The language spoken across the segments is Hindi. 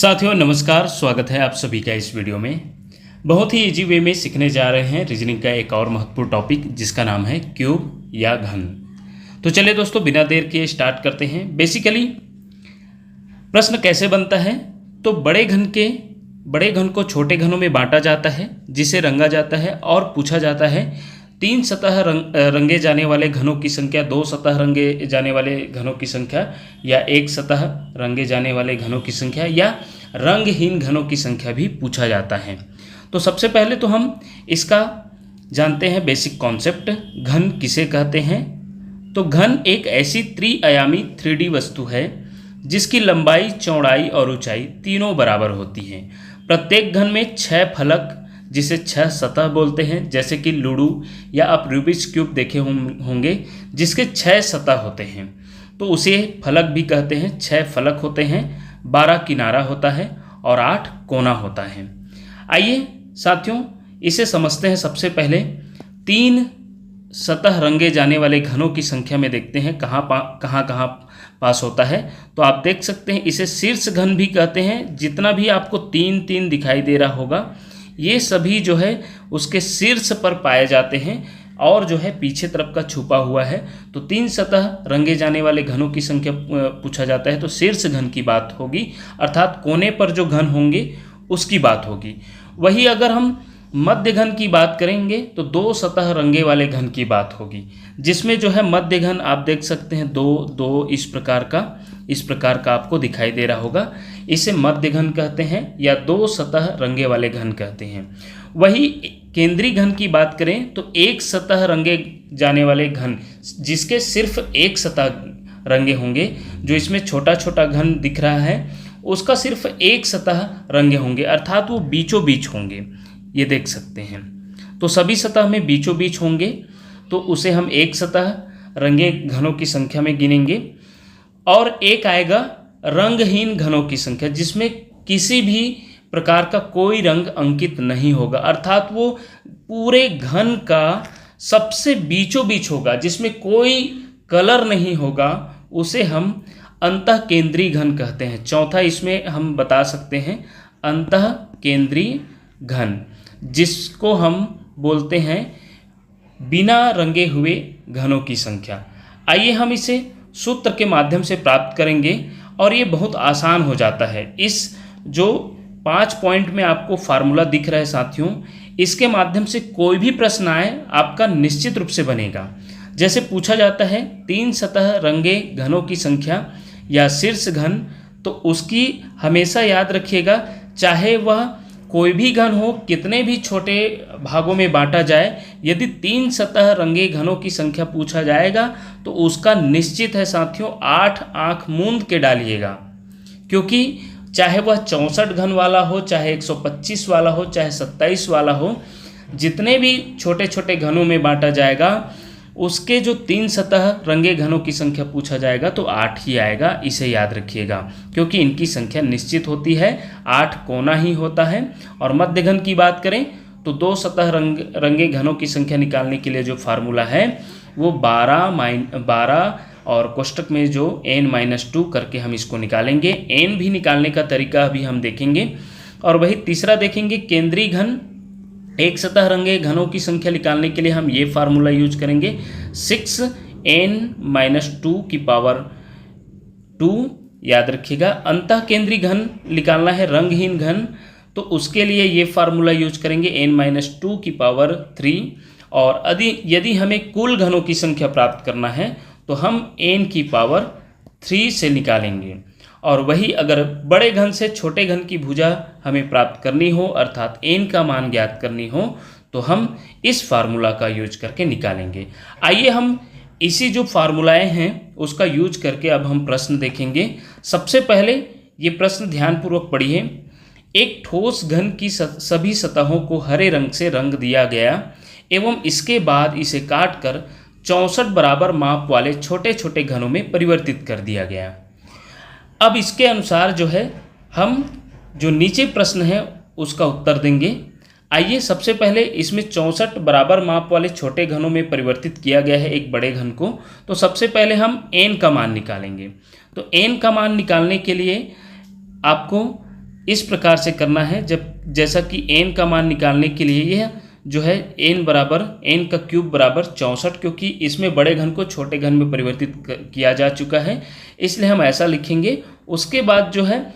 साथियों नमस्कार, स्वागत है आप सभी का इस वीडियो में। बहुत ही इजी वे में सीखने जा रहे हैं रीजनिंग का एक और महत्वपूर्ण टॉपिक जिसका नाम है क्यूब या घन। तो चलिए दोस्तों बिना देर किए स्टार्ट करते हैं। बेसिकली प्रश्न कैसे बनता है, तो बड़े घन को छोटे घनों में बांटा जाता है जिसे रंगा जाता है और पूछा जाता है 3 सतह रंगे जाने वाले घनों की संख्या, 2 सतह रंगे जाने वाले घनों की संख्या या 1 सतह रंगे जाने वाले घनों की संख्या या रंगहीन घनों की संख्या भी पूछा जाता है। तो सबसे पहले तो हम इसका जानते हैं बेसिक कॉन्सेप्ट, घन किसे कहते हैं। तो घन एक ऐसी त्रिआयामी 3D वस्तु है जिसकी लंबाई, चौड़ाई और ऊंचाई तीनों बराबर होती हैं। प्रत्येक घन में 6 फलक जिसे 6 सतह बोलते हैं, जैसे कि लूडो या आप रूबिक्स क्यूब देखे होंगे जिसके 6 सतह होते हैं, तो उसे फलक भी कहते हैं। 6 फलक होते हैं, 12 किनारा होता है और 8 कोना होता है। आइए साथियों इसे समझते हैं। सबसे पहले 3 सतह रंगे जाने वाले घनों की संख्या में देखते हैं कहाँ पास होता है। तो आप देख सकते हैं इसे शीर्ष घन भी कहते हैं। जितना भी आपको 3 दिखाई दे रहा होगा ये सभी जो है उसके शीर्ष पर पाए जाते हैं और जो है पीछे तरफ का छुपा हुआ है। तो 3 सतह रंगे जाने वाले घनों की संख्या पूछा जाता है तो शीर्ष घन की बात होगी, अर्थात कोने पर जो घन होंगे उसकी बात होगी। वही अगर हम मध्य घन की बात करेंगे तो 2 सतह रंगे वाले घन की बात होगी, जिसमें जो है मध्य घन आप देख सकते हैं 2 इस प्रकार का आपको दिखाई दे रहा होगा। इसे मध्य घन कहते हैं या 2 सतह रंगे वाले घन कहते हैं। वही केंद्रीय घन की बात करें तो 1 सतह रंगे जाने वाले घन जिसके सिर्फ 1 सतह रंगे होंगे, जो इसमें छोटा छोटा घन दिख रहा है उसका सिर्फ 1 सतह रंगे होंगे, अर्थात वो बीचों बीच होंगे। ये देख सकते हैं तो सभी सतह में बीचों बीच होंगे, तो उसे हम 1 सतह रंगे घनों की संख्या में गिनेंगे। और एक आएगा रंगहीन घनों की संख्या जिसमें किसी भी प्रकार का कोई रंग अंकित नहीं होगा, अर्थात वो पूरे घन का सबसे बीचों बीच होगा जिसमें कोई कलर नहीं होगा, उसे हम अंतः केंद्रीय घन कहते हैं। चौथा इसमें हम बता सकते हैं अंतः केंद्रीय घन, जिसको हम बोलते हैं बिना रंगे हुए घनों की संख्या। आइए हम इसे सूत्र के माध्यम से प्राप्त करेंगे और ये बहुत आसान हो जाता है। इस जो 5 पॉइंट में आपको फार्मूला दिख रहा है साथियों, इसके माध्यम से कोई भी प्रश्न आए आपका निश्चित रूप से बनेगा। जैसे पूछा जाता है 3 सतह रंगे घनों की संख्या या शीर्ष घन, तो उसकी हमेशा याद रखिएगा, चाहे वह कोई भी घन हो, कितने भी छोटे भागों में बांटा जाए, यदि 3 सतह रंगे घनों की संख्या पूछा जाएगा तो उसका निश्चित है साथियों 8 आंख मूंद के डालिएगा, क्योंकि चाहे वह 64 घन वाला हो, चाहे 125 वाला हो, चाहे 27 वाला हो, जितने भी छोटे छोटे घनों में बांटा जाएगा उसके जो 3 सतह रंगे घनों की संख्या पूछा जाएगा तो 8 ही आएगा। इसे याद रखिएगा क्योंकि इनकी संख्या निश्चित होती है, 8 कोना ही होता है। और मध्य घन की बात करें तो 2 सतह रंगे घनों की संख्या निकालने के लिए जो फार्मूला है वो 12 और कोष्टक में जो n-2 करके हम इसको निकालेंगे। n भी निकालने का तरीका अभी हम देखेंगे। और वही तीसरा देखेंगे केंद्रीय घन, 1 सतह रंगे घनों की संख्या निकालने के लिए हम ये फार्मूला यूज करेंगे 6n-2 की पावर 2। याद रखिएगा अंतः केंद्रीय घन निकालना है रंगहीन घन, तो उसके लिए ये फार्मूला यूज करेंगे n-2 की पावर 3। और यदि हमें कुल घनों की संख्या प्राप्त करना है तो हम n की पावर 3 से निकालेंगे। और वही अगर बड़े घन से छोटे घन की भुजा हमें प्राप्त करनी हो, अर्थात n का मान ज्ञात करनी हो, तो हम इस फार्मूला का यूज करके निकालेंगे। आइए हम इसी जो फार्मूलाएं हैं उसका यूज करके अब हम प्रश्न देखेंगे। सबसे पहले ये प्रश्न ध्यानपूर्वक पढ़िए। एक ठोस घन की सभी सतहों को हरे रंग से रंग दिया गया एवं इसके बाद इसे काटकर 64 बराबर माप वाले छोटे छोटे घनों में परिवर्तित कर दिया गया। अब इसके अनुसार जो है हम जो नीचे प्रश्न है उसका उत्तर देंगे। आइए सबसे पहले इसमें 64 बराबर माप वाले छोटे घनों में परिवर्तित किया गया है एक बड़े घन को, तो सबसे पहले हम n का मान निकालेंगे। तो n का मान निकालने के लिए आपको इस प्रकार से करना है, जब जैसा कि n का मान निकालने के लिए यह जो है n बराबर n का क्यूब बराबर 64, क्योंकि इसमें बड़े घन को छोटे घन में परिवर्तित किया जा चुका है, इसलिए हम ऐसा लिखेंगे। उसके बाद जो है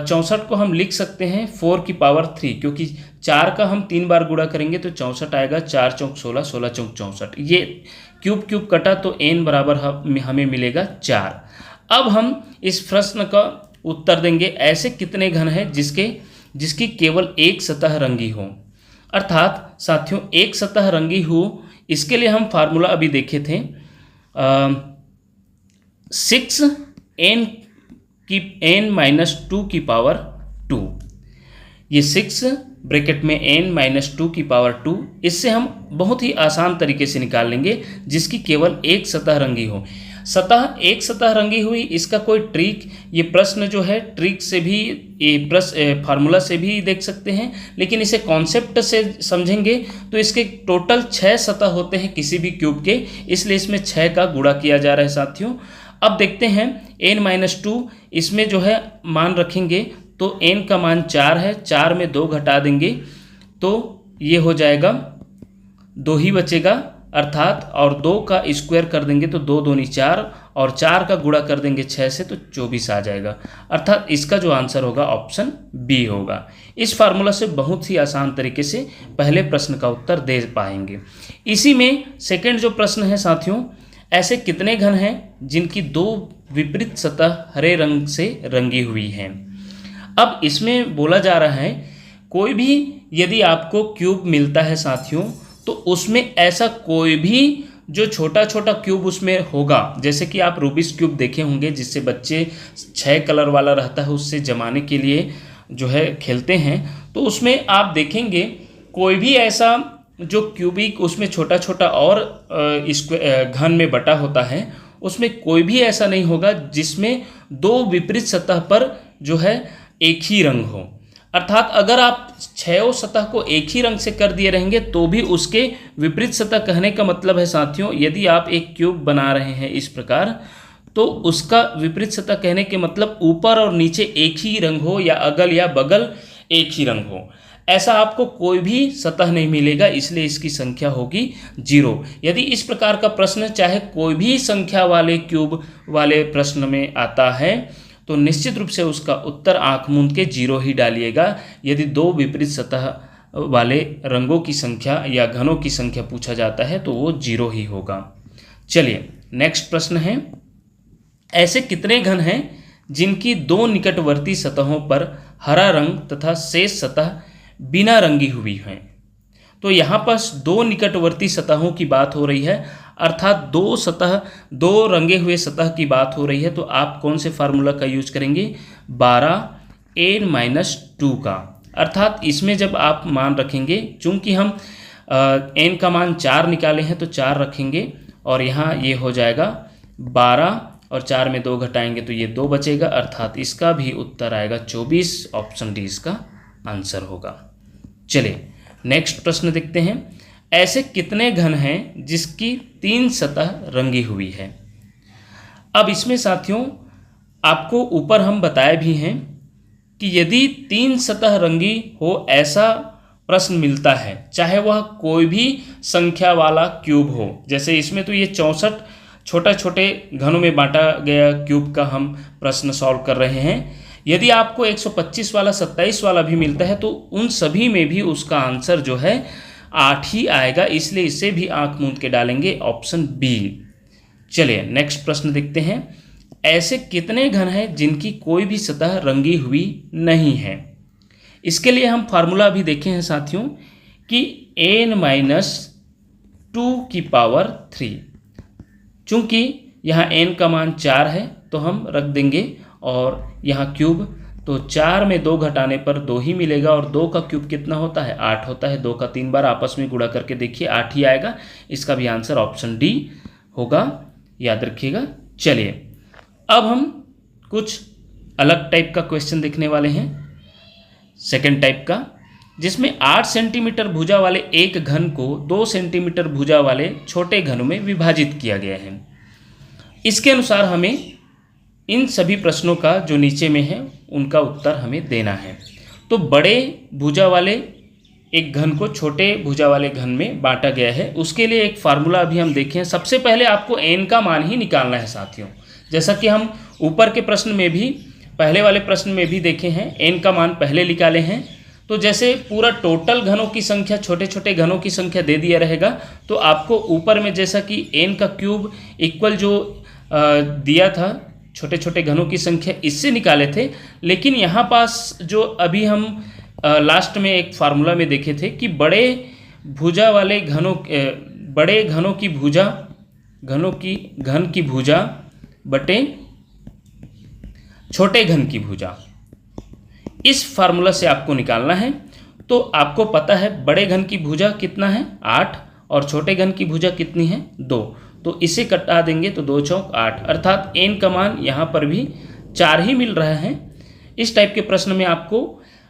64 को हम लिख सकते हैं 4 की पावर 3, क्योंकि 4 का हम 3 बार गुणा करेंगे तो 64 आएगा। 4 चौक 16, 16 चौक 64, ये क्यूब कटा तो n बराबर हमें मिलेगा 4। अब हम इस प्रश्न का उत्तर देंगे, ऐसे कितने घन हैं जिसकी केवल एक सतह रंगी हो। अर्थात साथियों, एक सतह रंगी हो, इसके लिए हम फार्मूला अभी देखे थे 6n-2 की पावर 2। ये 6 ब्रैकेट में n-2 की पावर 2, इससे हम बहुत ही आसान तरीके से निकाल लेंगे जिसकी केवल एक सतह रंगी हो। एक सतह रंगी हुई, इसका कोई ट्रिक, ये प्रश्न जो है ट्रिक से भी, ये फार्मूला से भी देख सकते हैं, लेकिन इसे कॉन्सेप्ट से समझेंगे तो इसके टोटल 6 सतह होते हैं किसी भी क्यूब के, इसलिए इसमें 6 का गुणा किया जा रहा है साथियों। अब देखते हैं n-2, इसमें जो है मान रखेंगे तो n का मान 4 है, 4 में 2 घटा देंगे तो ये हो जाएगा 2 ही बचेगा, अर्थात और 2 का स्क्वायर कर देंगे तो 2 दूनी 4, और 4 का गुणा कर देंगे 6 से तो 24 आ जाएगा। अर्थात इसका जो आंसर होगा ऑप्शन बी होगा। इस फार्मूला से बहुत ही आसान तरीके से पहले प्रश्न का उत्तर दे पाएंगे। इसी में सेकंड जो प्रश्न है साथियों, ऐसे कितने घन हैं जिनकी 2 विपरीत सतह हरे रंग से रंगी हुई हैं। अब इसमें बोला जा रहा है, कोई भी यदि आपको क्यूब मिलता है साथियों, तो उसमें ऐसा कोई भी जो छोटा छोटा क्यूब उसमें होगा, जैसे कि आप रूबिक्स क्यूब देखे होंगे जिससे बच्चे 6 कलर वाला रहता है उससे जमाने के लिए जो है खेलते हैं, तो उसमें आप देखेंगे कोई भी ऐसा जो क्यूबिक उसमें छोटा छोटा और घन में बटा होता है, उसमें कोई भी ऐसा नहीं होगा जिसमें 2 विपरीत सतह पर जो है एक ही रंग हो। अर्थात अगर आप 6 सतह को एक ही रंग से कर दिए रहेंगे तो भी उसके विपरीत सतह कहने का मतलब है साथियों, यदि आप एक क्यूब बना रहे हैं इस प्रकार, तो उसका विपरीत सतह कहने के मतलब ऊपर और नीचे एक ही रंग हो या अगल या बगल एक ही रंग हो। ऐसा आपको कोई भी सतह नहीं मिलेगा, इसलिए इसकी संख्या होगी 0। यदि इस प्रकार का प्रश्न चाहे कोई भी संख्या वाले क्यूब वाले प्रश्न में आता है तो निश्चित रूप से उसका उत्तर आंख मूंद के 0 ही डालिएगा। यदि 2 विपरीत सतह वाले रंगों की संख्या या घनों की संख्या पूछा जाता है तो वो 0 ही होगा। चलिए नेक्स्ट प्रश्न है, ऐसे कितने घन हैं जिनकी 2 निकटवर्ती सतहों पर हरा रंग तथा शेष सतह बिना रंगी हुई हैं। तो यहाँ पर 2 निकटवर्ती सतहों की बात हो रही है, अर्थात 2 रंगे हुए सतह की बात हो रही है, तो आप कौन से फार्मूला का यूज करेंगे, 12n-2 का। अर्थात इसमें जब आप मान रखेंगे, चूंकि हम n का मान 4 निकाले हैं तो 4 रखेंगे, और यहाँ ये हो जाएगा 12 और 4 में 2 घटाएंगे तो ये 2 बचेगा, अर्थात इसका भी उत्तर आएगा 24। ऑप्शन डी इसका आंसर होगा। चलिए नेक्स्ट प्रश्न देखते हैं, ऐसे कितने घन हैं जिसकी 3 सतह रंगी हुई है। अब इसमें साथियों आपको ऊपर हम बताए भी हैं कि यदि 3 सतह रंगी हो ऐसा प्रश्न मिलता है, चाहे वह कोई भी संख्या वाला क्यूब हो, जैसे इसमें तो ये 64 छोटे छोटे घनों में बांटा गया क्यूब का हम प्रश्न सॉल्व कर रहे हैं। यदि आपको 125 वाला 27 वाला भी मिलता है तो उन सभी में भी उसका आंसर जो है 8 ही आएगा, इसलिए इसे भी आंख मूंद के डालेंगे, ऑप्शन बी। चलिए नेक्स्ट प्रश्न देखते हैं, ऐसे कितने घन हैं जिनकी कोई भी सतह रंगी हुई नहीं है। इसके लिए हम फार्मूला भी देखे हैं साथियों कि n-2 की पावर 3। चूंकि यहाँ n का मान 4 है तो हम रख देंगे, और यहाँ क्यूब तो 4 में 2 घटाने पर 2 ही मिलेगा, और 2 का क्यूब कितना होता है, 8 होता है। 2 का 3 बार आपस में गुणा करके देखिए 8 ही आएगा। इसका भी आंसर ऑप्शन डी होगा, याद रखिएगा। चलिए अब हम कुछ अलग टाइप का क्वेश्चन देखने वाले हैं, सेकेंड टाइप का, जिसमें 8 सेंटीमीटर भुजा वाले एक घन को 2 सेंटीमीटर भुजा वाले छोटे घनों में विभाजित किया गया है। इसके अनुसार हमें इन सभी प्रश्नों का जो नीचे में है उनका उत्तर हमें देना है। तो बड़े भुजा वाले एक घन को छोटे भुजा वाले घन में बांटा गया है, उसके लिए एक फार्मूला अभी हम देखें। सबसे पहले आपको n का मान ही निकालना है साथियों, जैसा कि हम ऊपर के प्रश्न में भी, पहले वाले प्रश्न में भी देखे हैं, n का मान पहले निकाले हैं। तो जैसे पूरा टोटल घनों की संख्या, छोटे छोटे घनों की संख्या दे दिया रहेगा, तो आपको ऊपर में जैसा कि n का क्यूब इक्वल जो दिया था छोटे छोटे घनों की संख्या, इससे निकाले थे। लेकिन यहाँ पास जो अभी हम लास्ट में एक फार्मूला में देखे थे कि बड़े भुजा वाले घनों, बड़े घनों की भुजा, घन की भुजा बटे छोटे घन की भुजा, इस फार्मूला से आपको निकालना है। तो आपको पता है बड़े घन की भुजा कितना है 8 और छोटे घन की भुजा कितनी है 2, तो इसे कटा देंगे तो 2 चौक 8, अर्थात n का मान यहाँ पर भी 4 ही मिल रहा है। इस टाइप के प्रश्न में आपको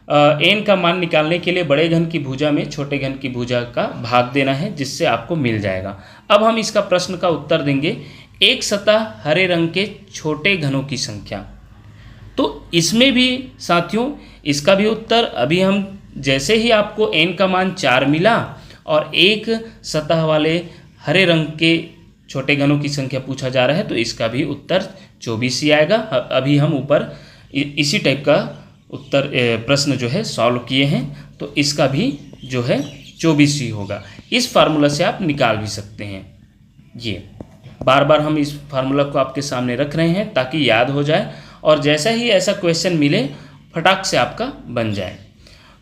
n का मान निकालने के लिए बड़े घन की भुजा में छोटे घन की भुजा का भाग देना है, जिससे आपको मिल जाएगा। अब हम इसका प्रश्न का उत्तर देंगे, एक सतह हरे रंग के छोटे घनों की संख्या। तो इसमें भी साथियों इसका भी उत्तर अभी हम, जैसे ही आपको n का मान 4 मिला और एक सतह वाले हरे रंग के छोटे घनों की संख्या पूछा जा रहा है, तो इसका भी उत्तर 24 ही आएगा। अभी हम ऊपर इसी टाइप का उत्तर प्रश्न जो है सॉल्व किए हैं, तो इसका भी जो है 24 ही होगा। इस फार्मूला से आप निकाल भी सकते हैं। ये बार बार हम इस फार्मूला को आपके सामने रख रहे हैं ताकि याद हो जाए, और जैसा ही ऐसा क्वेश्चन मिले फटाक से आपका बन जाए।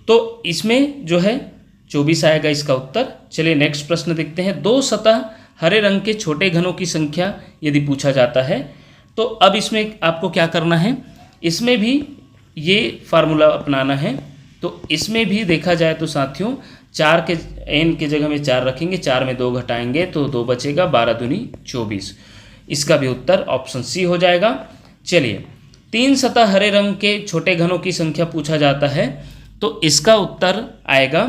तो इसमें जो है 24 आएगा इसका उत्तर। चलिए नेक्स्ट प्रश्न देखते हैं। 2 सतह हरे रंग के छोटे घनों की संख्या यदि पूछा जाता है, तो अब इसमें आपको क्या करना है, इसमें भी ये फार्मूला अपनाना है। तो इसमें भी देखा जाए तो साथियों 4 के n के जगह में 4 रखेंगे, 4 में 2 घटाएंगे तो 2 बचेगा, 12 दूनी 24। इसका भी उत्तर ऑप्शन सी हो जाएगा। चलिए 3 सतह हरे रंग के छोटे घनों की संख्या पूछा जाता है, तो इसका उत्तर आएगा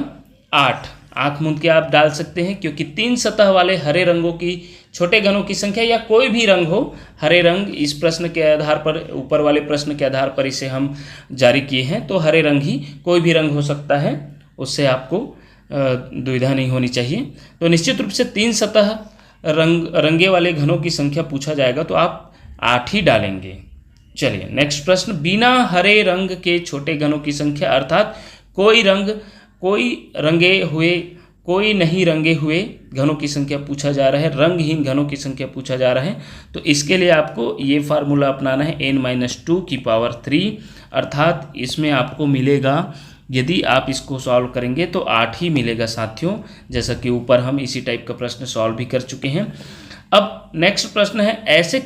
8। आँख मूंद के आप डाल सकते हैं, क्योंकि 3 सतह वाले हरे रंगों की छोटे घनों की संख्या, या कोई भी रंग हो, हरे रंग इस प्रश्न के आधार पर, ऊपर वाले प्रश्न के आधार पर इसे हम जारी किए हैं, तो हरे रंग ही, कोई भी रंग हो सकता है, उससे आपको दुविधा नहीं होनी चाहिए। तो निश्चित रूप से 3 सतह रंगे वाले घनों की संख्या पूछा जाएगा, तो आप 8 ही डालेंगे। चलिए नेक्स्ट प्रश्न। बिना हरे रंग के छोटे घनों की संख्या, अर्थात कोई रंगे हुए, कोई नहीं रंगे हुए घनों की संख्या पूछा जा रहा है, रंगहीन घनों की संख्या पूछा जा रहा है। तो इसके लिए आपको ये फार्मूला अपनाना है n-2 की पावर 3, अर्थात इसमें आपको मिलेगा, यदि आप इसको सॉल्व करेंगे तो 8 ही मिलेगा साथियों, जैसा कि ऊपर हम इसी टाइप का प्रश्न सॉल्व भी कर चुके हैं। अब नेक्स्ट प्रश्न है, ऐसे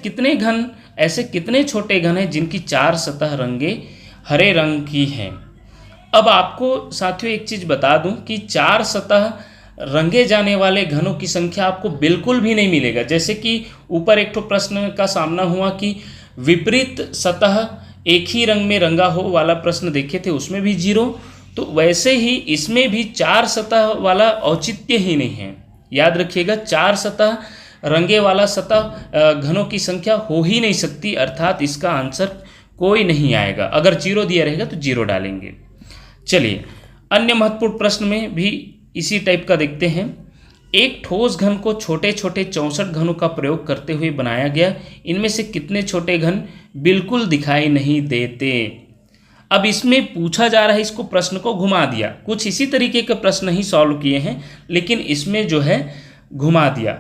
कितने छोटे घन हैं जिनकी 4 सतह रंगे हरे रंग की हैं। अब आपको साथियों एक चीज़ बता दूं कि 4 सतह रंगे जाने वाले घनों की संख्या आपको बिल्कुल भी नहीं मिलेगा। जैसे कि ऊपर एक तो प्रश्न का सामना हुआ कि विपरीत सतह एक ही रंग में रंगा हो वाला प्रश्न देखे थे, उसमें भी 0, तो वैसे ही इसमें भी 4 सतह वाला औचित्य ही नहीं है। याद रखिएगा 4 सतह रंगे वाला सतह घनों की संख्या हो ही नहीं सकती, अर्थात इसका आंसर कोई नहीं आएगा। अगर 0 दिया रहेगा तो 0 डालेंगे। चलिए अन्य महत्वपूर्ण प्रश्न में भी इसी टाइप का देखते हैं। एक ठोस घन को छोटे छोटे 64 घनों का प्रयोग करते हुए बनाया गया, इनमें से कितने छोटे घन बिल्कुल दिखाई नहीं देते। अब इसमें पूछा जा रहा है, इसको प्रश्न को घुमा दिया, कुछ इसी तरीके के प्रश्न ही सॉल्व किए हैं, लेकिन इसमें जो है घुमा दिया।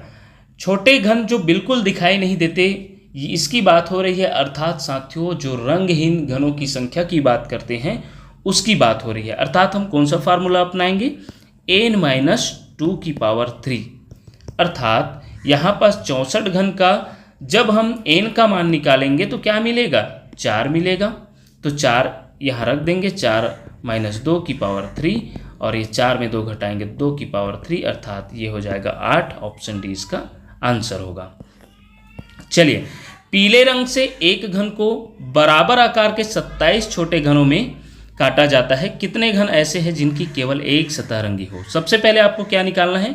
छोटे घन जो बिल्कुल दिखाई नहीं देते, इसकी बात हो रही है, अर्थात साथियों जो रंगहीन घनों की संख्या की बात करते हैं उसकी बात हो रही है। अर्थात हम कौन सा फार्मूला अपनाएंगे, n-2 की पावर 3, अर्थात यहाँ पास 64 घन का जब हम n का मान निकालेंगे तो क्या मिलेगा, 4 मिलेगा। तो 4 यहाँ रख देंगे, 4-2 की पावर 3, और ये 4 में 2 घटाएंगे 2 की पावर 3, अर्थात ये हो जाएगा 8। ऑप्शन डी इसका आंसर होगा। चलिए पीले रंग से एक घन को बराबर आकार के 27 छोटे घनों में काटा जाता है, कितने घन ऐसे हैं जिनकी केवल एक सतह रंगी हो। सबसे पहले आपको क्या निकालना है,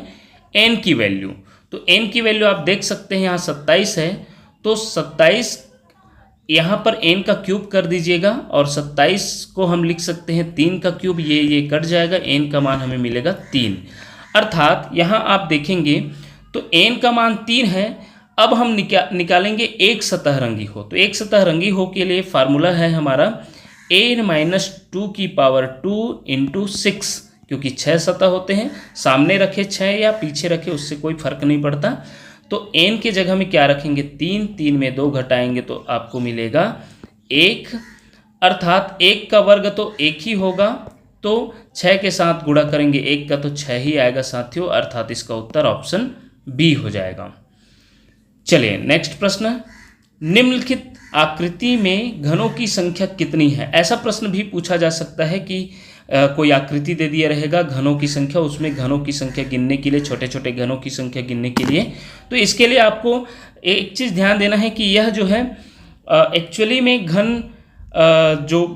n की वैल्यू। तो n की वैल्यू आप देख सकते हैं यहाँ 27 है, तो 27 यहाँ पर n का क्यूब कर दीजिएगा और 27 को हम लिख सकते हैं 3 का क्यूब, ये कट जाएगा, n का मान हमें मिलेगा 3। अर्थात यहाँ आप देखेंगे तो n का मान 3 है। अब हम निकालेंगे एक सतहरंगी हो। तो एक सतहरंगी हो के लिए फार्मूला है हमारा n-2 की पावर 2 इंटू 6, क्योंकि 6 सतह होते हैं, सामने रखे 6 या पीछे रखे उससे कोई फर्क नहीं पड़ता। तो n के जगह में क्या रखेंगे 3, 3 में 2 घटाएंगे तो आपको मिलेगा 1, अर्थात 1 का वर्ग तो 1 ही होगा, तो 6 के साथ गुणा करेंगे 1 का तो 6 ही आएगा साथियों, अर्थात इसका उत्तर ऑप्शन बी हो जाएगा। चलिए नेक्स्ट प्रश्न, निम्नलिखित आकृति में घनों की संख्या कितनी है। ऐसा प्रश्न भी पूछा जा सकता है कि कोई आकृति दे दिया रहेगा घनों की संख्या, उसमें घनों की संख्या गिनने के लिए, छोटे छोटे घनों की संख्या गिनने के लिए, तो इसके लिए आपको एक चीज़ ध्यान देना है कि यह जो है एक्चुअली में घन जो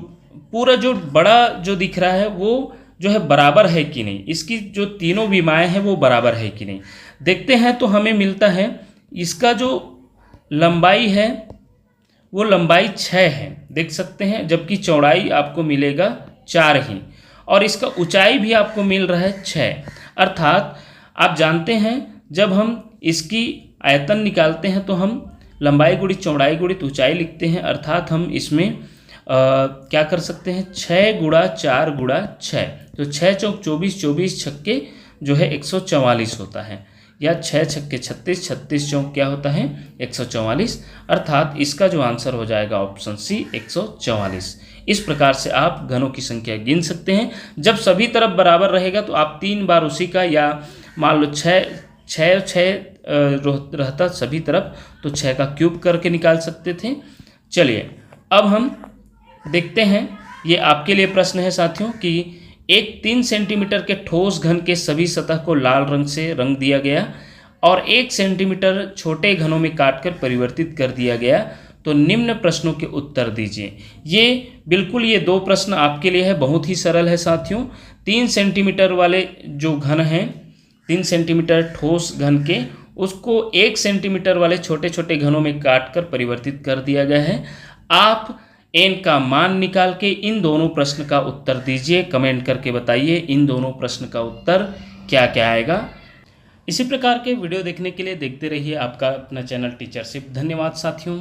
पूरा जो बड़ा जो दिख रहा है वो जो है बराबर है कि नहीं, इसकी जो तीनों विमाएँ हैं वो बराबर है कि नहीं। देखते हैं तो हमें मिलता है इसका जो लंबाई है वो लंबाई 6 है, देख सकते हैं, जबकि चौड़ाई आपको मिलेगा 4 ही, और इसका ऊंचाई भी आपको मिल रहा है 6। अर्थात आप जानते हैं जब हम इसकी आयतन निकालते हैं तो हम लंबाई गुणित चौड़ाई गुणित ऊंचाई लिखते हैं, अर्थात हम इसमें क्या कर सकते हैं 6 गुणा 4 गुणा 6, तो 6 चौक 24, 24 छक्के जो है 144 होता है, या 6 छक्के 36, 36 चौक क्या होता है 144, अर्थात इसका जो आंसर हो जाएगा ऑप्शन सी 144। इस प्रकार से आप घनों की संख्या गिन सकते हैं। जब सभी तरफ बराबर रहेगा तो आप 3 बार उसी का, या मान लो 6 रहता सभी तरफ तो 6 का क्यूब करके निकाल सकते थे। चलिए अब हम देखते हैं, ये आपके लिए प्रश्न है साथियों कि एक 3 सेंटीमीटर के ठोस घन के सभी सतह को लाल रंग से रंग दिया गया और 1 सेंटीमीटर छोटे घनों में काटकर परिवर्तित कर दिया गया, तो निम्न प्रश्नों के उत्तर दीजिए। ये बिल्कुल ये 2 प्रश्न आपके लिए है, बहुत ही सरल है साथियों। 3 सेंटीमीटर वाले जो घन हैं, 3 सेंटीमीटर ठोस घन के, उसको 1 सेंटीमीटर वाले छोटे छोटे घनों में काटकर परिवर्तित कर दिया गया है। आप n का मान निकाल के इन दोनों प्रश्न का उत्तर दीजिए, कमेंट करके बताइए इन दोनों प्रश्न का उत्तर क्या क्या आएगा। इसी प्रकार के वीडियो देखने के लिए देखते रहिए आपका अपना चैनल टीचरशिप। धन्यवाद साथियों।